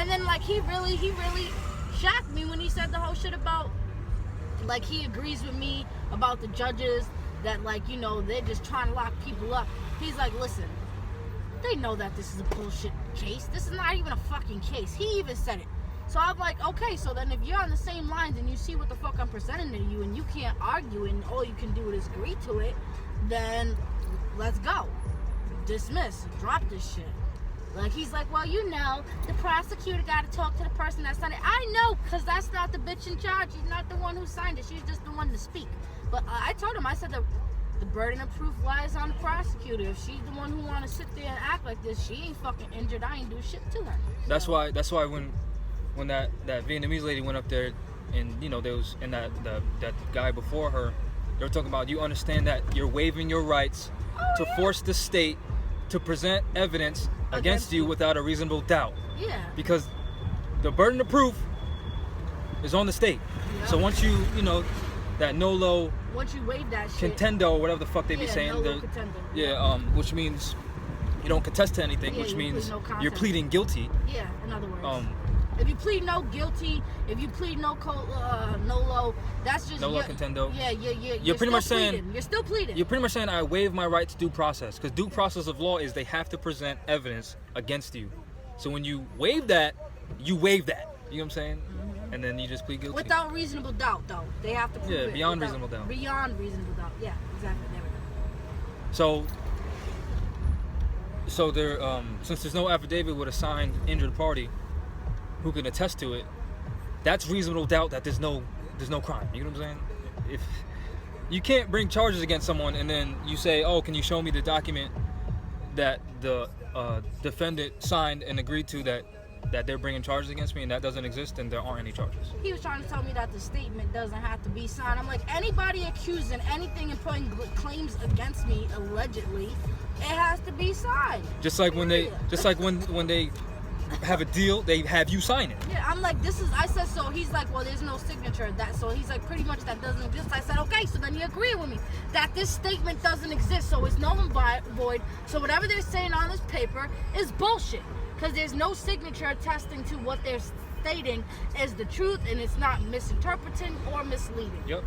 And then like he really shocked me when he said the whole shit about like he agrees with me about the judges that like, you know, they're just trying to lock people up. He's like, listen, they know that this is a bullshit case. This is not even a fucking case. He even said it. So I'm like, okay, so then if you're on the same lines and you see what the fuck I'm presenting to you and you can't argue and all you can do is agree to it, then let's go. Dismiss. Drop this shit. Like, he's like, well, you know, the prosecutor got to talk to the person that signed it. I know, because that's not the bitch in charge. She's not the one who signed it. She's just the one to speak. But I told him, I said that the burden of proof lies on the prosecutor. If she's the one who want to sit there and act like this, she ain't fucking injured. I ain't do shit to her. So. That's why when that Vietnamese lady went up there, and you know there was and that guy before her, they were talking about, you understand that you're waiving your rights to force the state to present evidence against you without a reasonable doubt. Yeah. Because the burden of proof is on the state. Yep. So once you know that nolo. Once you waive that shit. Contendo, or whatever the fuck they be saying. Nolo contendo. Yeah. Which means you don't contest to anything. Which means you're pleading guilty. Yeah. In other words. If you plead no guilty, if you plead nolo, that's just nolo contendo. Yeah, you're pretty much saying you're still pleading. You're pretty much saying I waive my right to due process, because due process of law is they have to present evidence against you. So when you waive that, you waive that. You know what I'm saying? Mm-hmm. And then you just plead guilty. Without reasonable doubt, though. They have to prove it. Yeah, beyond reasonable doubt. Beyond reasonable doubt. Yeah, exactly. There we go. So there, since there's no affidavit with a signed injured party who can attest to it, that's reasonable doubt that there's no crime. You know what I'm saying? If you can't bring charges against someone and then you say, oh, can you show me the document that the defendant signed and agreed to that they're bringing charges against me, and that doesn't exist, then there aren't any charges. He was trying to tell me that the statement doesn't have to be signed. I'm like, anybody accusing anything and putting claims against me allegedly, it has to be signed. Just like when they have a deal, they have you sign it. Yeah, I'm like, I said, so he's like, well, there's no signature of that. So he's like, pretty much that doesn't exist. I said, okay, so then you agree with me that this statement doesn't exist, so it's null and void. So whatever they're saying on this paper is bullshit, because there's no signature attesting to what they're stating is the truth, and it's not misinterpreting or misleading. Yep.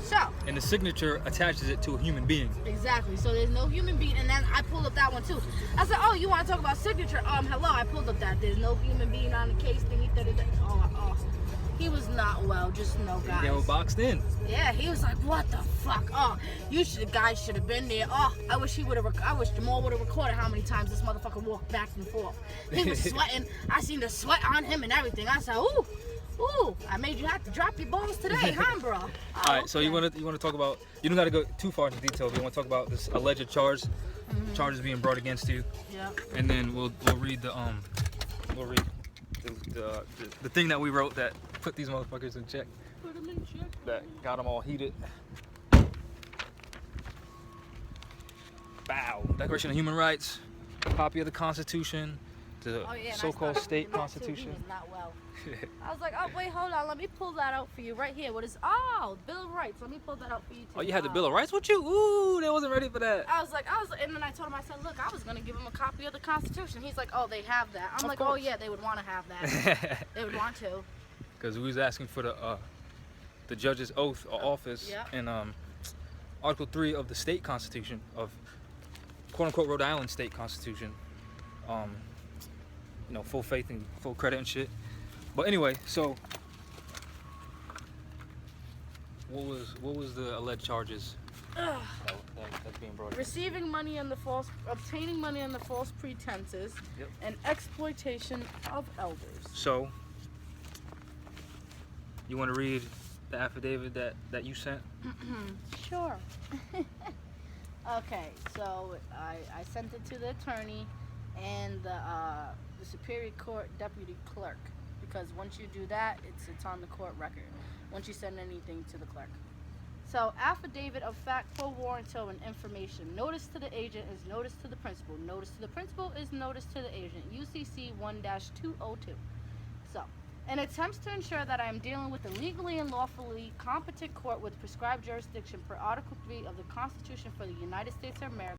So. And the signature attaches it to a human being. Exactly. So there's no human being. And then I pulled up that one too. I said, oh, you want to talk about signature? Hello, I pulled up that. There's no human being on the case thingy. Oh. He was not well, just no, guys. They were boxed in. Yeah, he was like, what the fuck? Oh, guys should have been there. Oh, I wish Jamal would have recorded how many times this motherfucker walked back and forth. He was sweating. I seen the sweat on him and everything. I said, ooh, I made you have to drop your balls today, huh, bro? All right, so you want to talk about, you don't got to go too far into detail, but you want to talk about this alleged charges being brought against you. Yeah. And then we'll read the thing that we wrote that put these motherfuckers in check. Put them in check. That got them all heated. Bow. Declaration of Human Rights, copy of the Constitution, the so-called state constitution. He was not well. I was like, oh, wait, hold on. Let me pull that out for you right here. Bill of Rights. Let me pull that out for you, too. Oh, you had the Bill of Rights with you? Ooh, they wasn't ready for that. I was like, and then I told him, I said, look, I was going to give him a copy of the Constitution. He's like, oh, they have that. I'm like, oh, yeah, they would want to have that. They would want to. Because we was asking for the judge's oath of office in Article 3 of the state constitution, of quote-unquote Rhode Island state constitution. Full faith and full credit and shit. But anyway, so what was the alleged charges that's being brought in? Obtaining money under false pretenses, and exploitation of elders. So you want to read the affidavit that you sent? Sure. Okay, so I sent it to the attorney and the Superior Court deputy clerk. Because once you do that, it's on the court record. Once you send anything to the clerk. So, affidavit of fact for warranto and information. Notice to the agent is notice to the principal. Notice to the principal is notice to the agent. UCC 1-202. So, in attempts to ensure that I am dealing with a legally and lawfully competent court with prescribed jurisdiction per Article 3 of the Constitution for the United States of America.